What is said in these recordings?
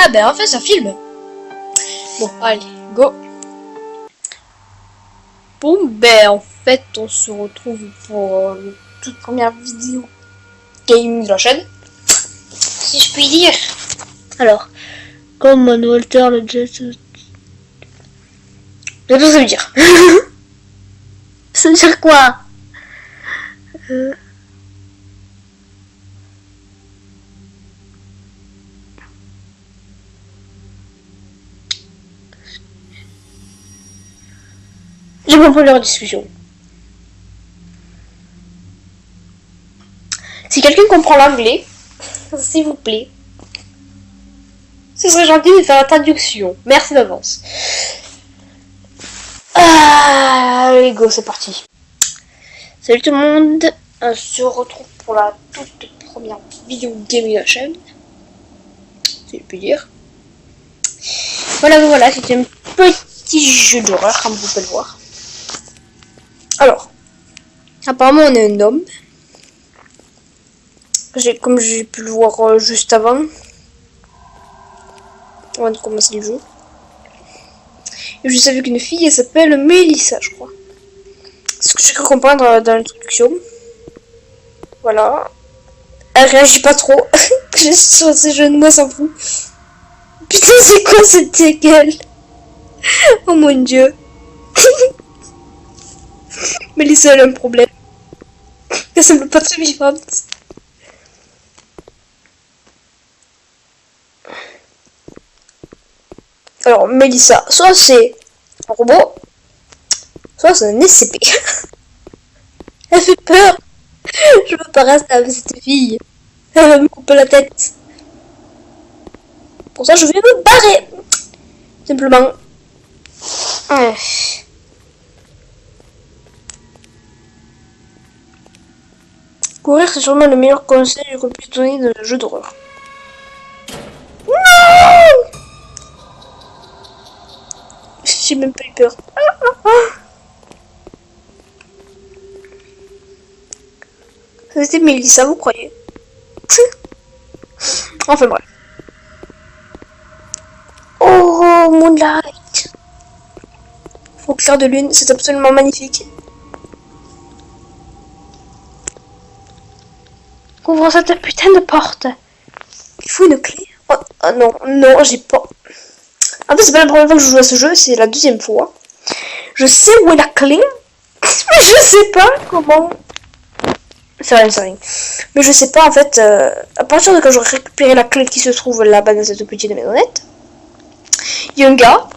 Ah ben en fait ça filme. Bon allez, go. Bon ben en fait on se retrouve pour la toute première vidéo gaming de la chaîne. Si je puis dire. Alors, comme Walter le jet. Je sais pas ce que ça veut dire. Ça veut dire quoi? J'ai compris leur discussion. Si quelqu'un comprend l'anglais, s'il vous plaît, ce serait gentil de faire la traduction. Merci d'avance. Allez, go, c'est parti. Salut tout le monde, on se retrouve pour la toute première vidéo gaming de la chaîne. Si je puis dire. Voilà, c'est un petit jeu d'horreur, comme vous pouvez le voir. Alors, apparemment on est un homme. Comme j'ai pu le voir juste avant de commencer le jeu. Et je savais qu'une fille, elle s'appelle Melissa, je crois. C'est ce que j'ai cru comprendre dans l'introduction. Voilà. Elle réagit pas trop. Je suis sur ces jeunes, moi s'en fout. Putain, c'est quoi cette gueule? Oh mon dieu. Melissa, elle a un problème. Elle semble pas très vivante. Alors, Melissa, soit c'est un robot, soit c'est un SCP. Elle fait peur. Je veux pas rester avec cette fille. Elle va me couper la tête. Pour ça, je vais me barrer. Simplement. Courir, c'est sûrement le meilleur conseil qu'on puisse donner dans le jeu d'horreur. Non! J'ai même pas eu peur. C'était Melissa, vous croyez? Enfin bref. Oh, Moonlight. Au clair de lune, c'est absolument magnifique. Ouvre cette putain de porte. Il faut une clé. Oh non, j'ai pas. En fait, c'est pas la première fois que je joue à ce jeu, c'est la deuxième fois. Je sais où est la clé, mais je sais pas comment. C'est rien. Mais je sais pas, en fait, à partir de quand j'aurai récupéré la clé qui se trouve là-bas dans cette petite maisonnette, il y a un gars,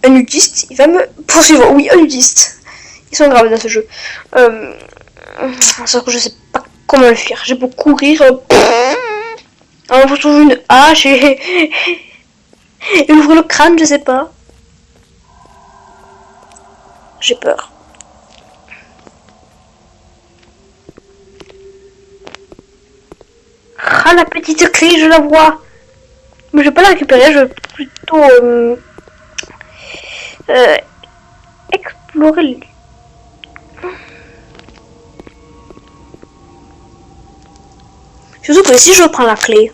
un nudiste, il va me poursuivre. Oui, un nudiste. Ils sont graves dans ce jeu. Sauf que je sais pas comment le fuir. J'ai beau courir. On faut trouver une hache et ouvrir le crâne, je sais pas. J'ai peur. Ah, la petite clé, je la vois. Mais je vais pas la récupérer, je vais plutôt explorer le... Surtout que si je prends la clé,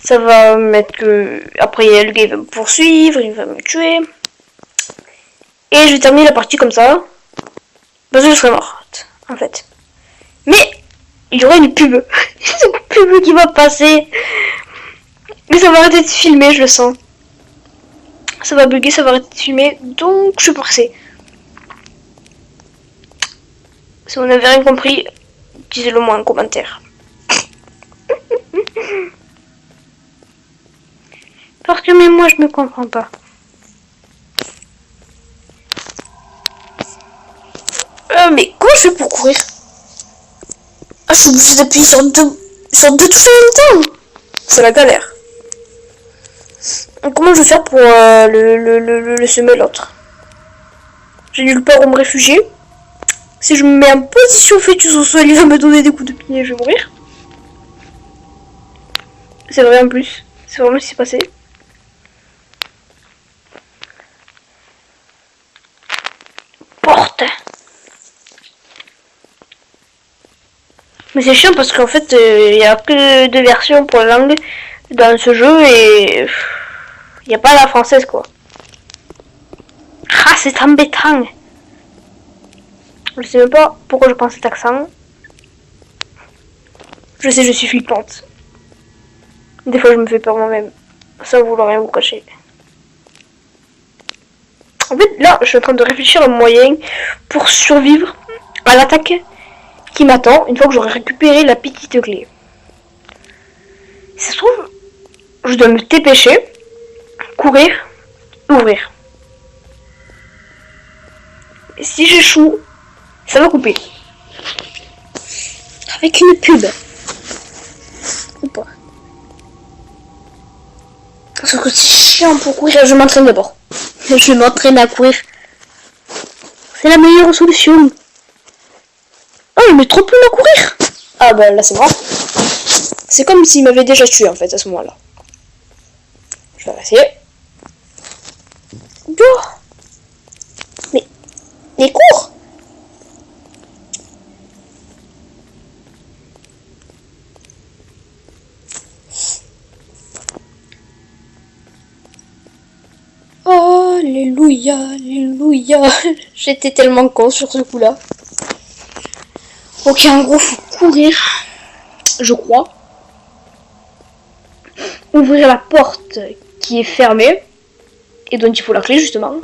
ça va mettre que... Après, le gars il va me poursuivre, il va me tuer. Et je vais terminer la partie comme ça. Parce que je serai morte, en fait. Mais, il y aurait une pub. Une pub qui va passer. Mais ça va arrêter de filmer, je le sens. Ça va bugger, ça va arrêter de filmer. Donc, je suis pressée. Si vous n'avez rien compris, dites-le moi en commentaire. Parce que même moi, je me comprends pas. Mais comment je fais pour courir? Ah, je suis obligée d'appuyer sur deux touches en même temps. C'est la galère. Donc, comment je vais faire pour le semer l'autre? J'ai nulle part où me réfugier. Si je me mets en position fœtus au sol, il va me donner des coups de pied et je vais mourir. C'est vrai en plus. C'est vraiment ce qui s'est passé. Porte. Mais c'est chiant parce qu'en fait, il n'y a que deux versions pour la langue. dans ce jeu et il n'y a pas la française quoi. Ah, c'est embêtant. Je sais même pas pourquoi je pense cet accent. Je sais, je suis flippante. Des fois, je me fais peur moi-même, sans vouloir rien vous cacher. En fait, là, je suis en train de réfléchir à un moyen pour survivre à l'attaque qui m'attend une fois que j'aurai récupéré la petite clé. Si ça se trouve, je dois me dépêcher, courir, ouvrir. Et si j'échoue, ça va couper. Avec une pub. Ou pas. Parce que c'est chiant pour courir, je m'entraîne d'abord. Je m'entraîne à courir. C'est la meilleure solution. Oh, il met trop plus à courir. Ah bah là c'est grave. C'est comme s'il m'avait déjà tué en fait à ce moment-là. Je vais essayer. Mais cours. Alléluia, alléluia. J'étais tellement con sur ce coup-là. Ok, en gros, faut courir. Je crois. Ouvrir la porte qui est fermée. Et dont il faut la clé, justement.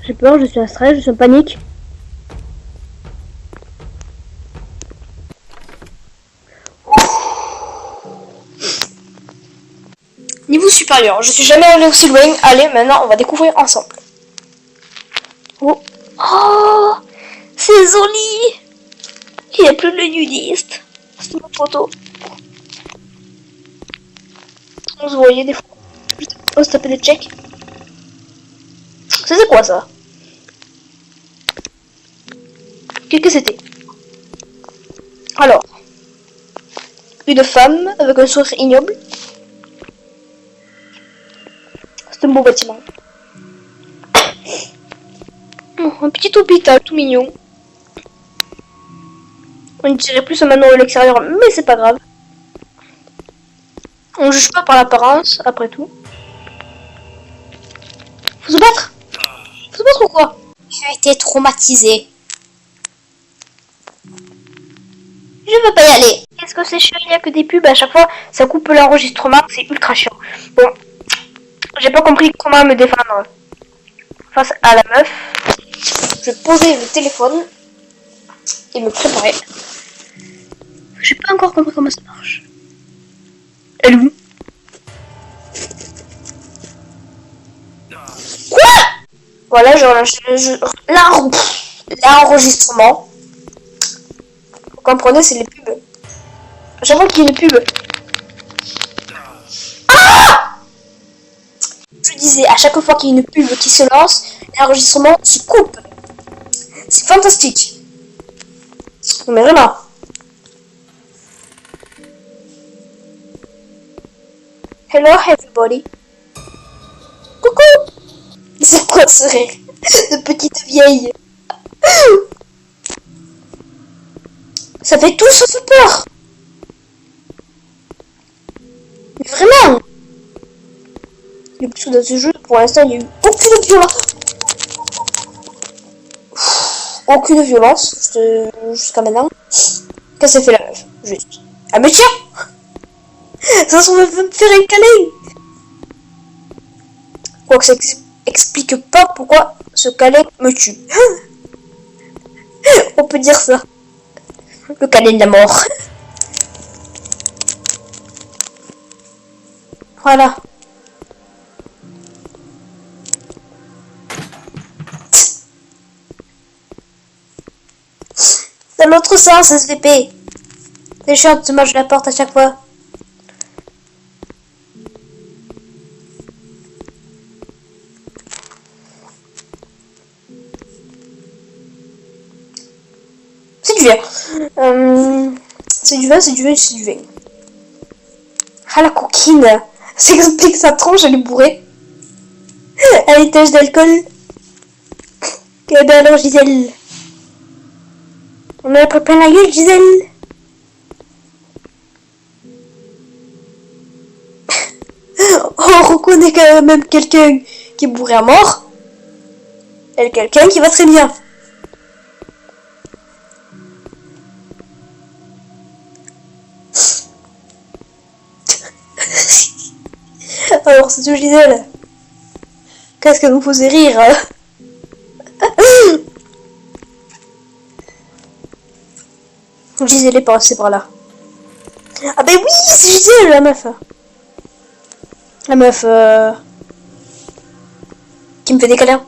J'ai peur, je suis en stress, je suis en panique. Niveau supérieur, je suis jamais allé aussi loin. Allez, maintenant on va découvrir ensemble. Oh, oh, c'est joli. Il n'y a plus de nudistes. C'est une photo. On se voyait des fois. On se tapait des checks. C'est quoi ça? Qu'est-ce que c'était? Alors, une femme avec un sourire ignoble. C'est un beau bâtiment. Oh, un petit hôpital tout mignon. On dirait plus un manoir à l'extérieur, mais c'est pas grave. On juge pas par l'apparence, après tout. Faut se battre? Faut se battre ou quoi? J'ai été traumatisée. Je veux pas y aller. Qu'est-ce que c'est chiant, il n'y a que des pubs à chaque fois, ça coupe l'enregistrement, c'est ultra chiant. Bon, j'ai pas compris comment me défendre face à la meuf. Je vais poser le téléphone et me préparer. J'ai pas encore compris comment ça marche. Elle est où? Quoi? Voilà, je relâche l'enregistrement. Vous comprenez, c'est les pubs. J'avoue qu'il y a des pubs. Ah! Je disais, à chaque fois qu'il y a une pub qui se lance, l'enregistrement se coupe. C'est fantastique. Mais vraiment. Hello everybody. Coucou. C'est quoi ce rire de petite vieille? Ça fait tout sauf peur. Mais vraiment. Le plus dans ce jeu, pour l'instant, il n'y a eu aucune violence. Aucune violence jusqu'à maintenant. Qu'est-ce que fait la meuf? Juste. Elle me tient. Ça se veut me faire un câlin. Quoique ça explique pas pourquoi ce câlin me tue. On peut dire ça. Le câlin de la mort. Voilà. Dans l'autre sens, SVP. C'est chiant de se manger la porte à chaque fois. C'est dur. C'est du vin, c'est du vin, c'est du vin. Ah, la coquine. Ça explique sa tronche, elle est bourrée. Elle est tache d'alcool. Eh ben alors, Gisèle. On a pris plein la gueule, Gisèle. On reconnaît quand même quelqu'un qui est bourré à mort. Et quelqu'un qui va très bien. Alors, c'est tout, Gisèle. Qu'est-ce qu'elle nous faisait rire, hein? Gisèle est passée par là. Ah ben oui, c'est Gisèle, la meuf. La meuf qui me fait des câlins.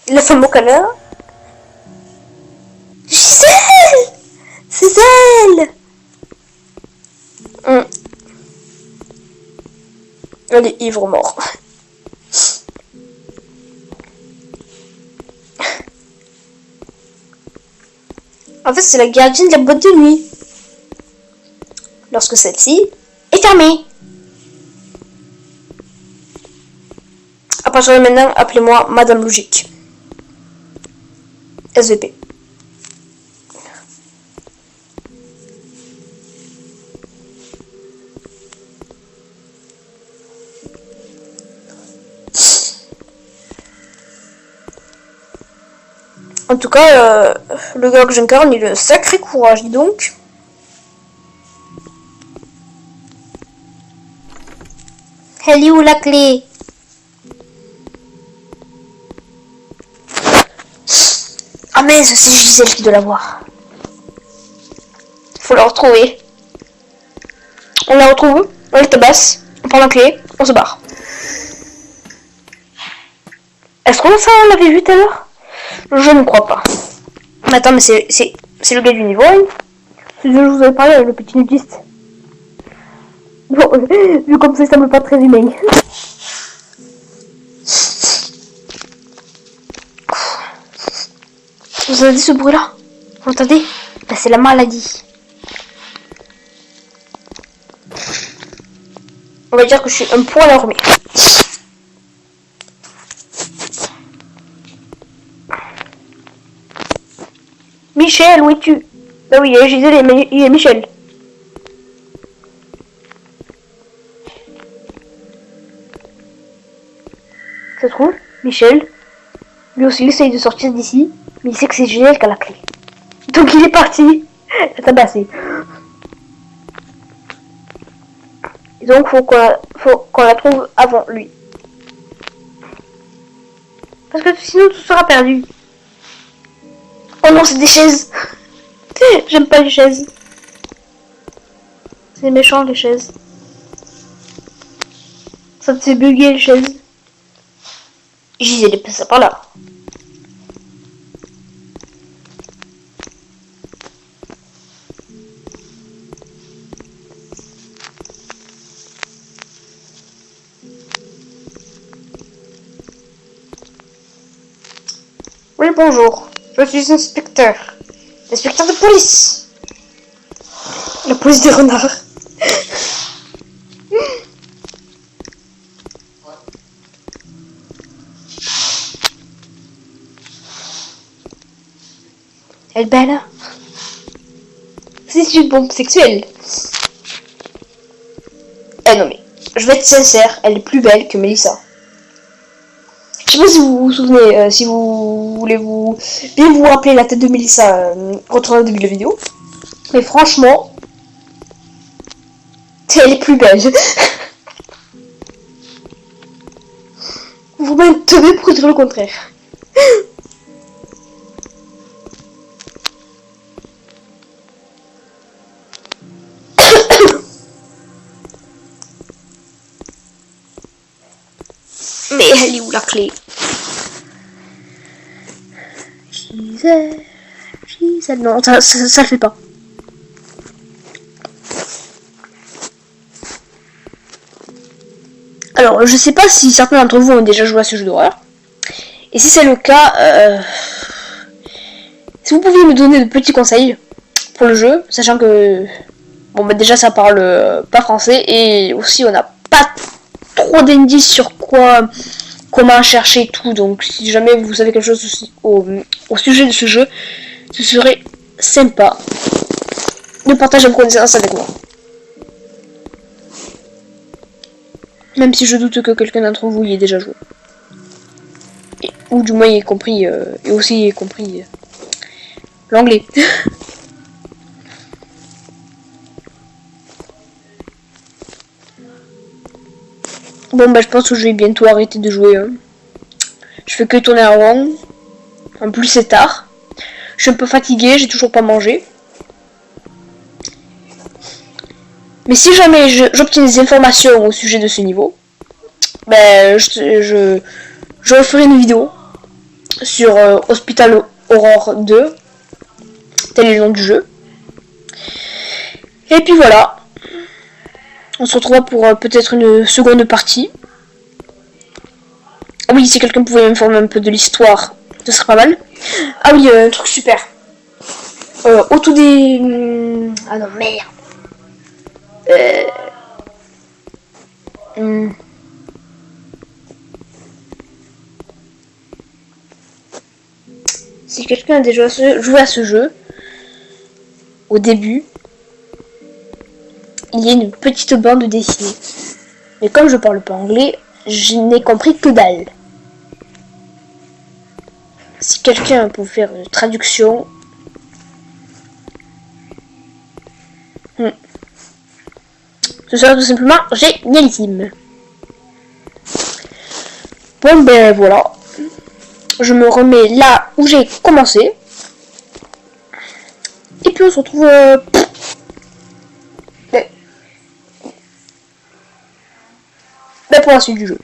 La femme au câlin. Gisèle! C'est elle! Elle est ivre mort. En fait, c'est la gardienne de la boîte de nuit. Lorsque celle-ci est fermée. À partir de maintenant, appelez-moi Madame Logique. SVP. En tout cas, le gars que j'incarne, il a un sacré courage, dis donc. Elle est où la clé? Ah mais c'est Gisèle qui doit l'avoir. Faut la retrouver. On la retrouve, on la tabasse, on prend la clé, on se barre. Est-ce qu'on l'avait vu tout à l'heure? Je ne crois pas. Mais attends, mais c'est le gars du niveau 1. Je vous avais parlé, le petit nudiste. Bon, vu comme ça, ça me pas très humain. Vous avez dit ce bruit-là? Vous entendez? Ben, c'est la maladie. On va dire que je suis un poil armé. Michel, où es-tu? Bah oui, il y a Gisèle et il y a Michel. Ça se trouve, Michel, lui aussi, il essaye de sortir d'ici, mais il sait que c'est Gisèle qui a la clé. Donc il est parti. C'est tabassé. Et donc faut qu'on la trouve avant lui. Parce que sinon tout sera perdu. Oh non, c'est des chaises. J'aime pas les chaises. C'est méchant les chaises. Ça te fait bugger les chaises. Gisèle est passée par là. Oui, bonjour. Je suis inspecteur. Inspecteur de police. La police des renards. Elle est belle. C'est une bombe sexuelle. Eh non mais, je vais être sincère, elle est plus belle que Mélissa. Je sais pas si vous vous souvenez, si vous voulez bien vous rappeler la tête de Mélissa, retournez au début de la vidéo. Mais franchement, elle est plus belle. Vous maintenez pour dire le contraire. Mais elle est où la clé? Gisèle, non, ça le fait pas. Alors, je sais pas si certains d'entre vous ont déjà joué à ce jeu d'horreur. Et si c'est le cas, si vous pouviez me donner de petits conseils pour le jeu, sachant que bon bah déjà ça parle pas français et aussi on n'a pas trop d'indices sur comment chercher tout. Donc si jamais vous savez quelque chose aussi au sujet de ce jeu, ce serait sympa de partager vos connaissances avec moi. Même si je doute que quelqu'un d'entre vous y ait déjà joué. Ou du moins y ait compris, et aussi y ait compris l'anglais. Bon bah je pense que je vais bientôt arrêter de jouer. Hein. Je fais que tourner en rond. En plus c'est tard. Je suis un peu fatigué, j'ai toujours pas mangé. Mais si jamais j'obtiens des informations au sujet de ce niveau, ben je referai une vidéo sur Hospital Horror 2. Tel est le nom du jeu. Et puis voilà. On se retrouvera pour peut-être une seconde partie. Ah oui, si quelqu'un pouvait m'informer un peu de l'histoire, ce serait pas mal. Ah oui, un truc super. Au tout des... Ah non, merde. Si quelqu'un a déjà joué à ce jeu, au début, il y a une petite bande dessinée. Mais comme je parle pas anglais, je n'ai compris que dalle. Si quelqu'un peut faire une traduction... Ce sera tout simplement génialissime. Bon ben voilà. Je me remets là où j'ai commencé. Et puis on se retrouve pour la suite du jeu.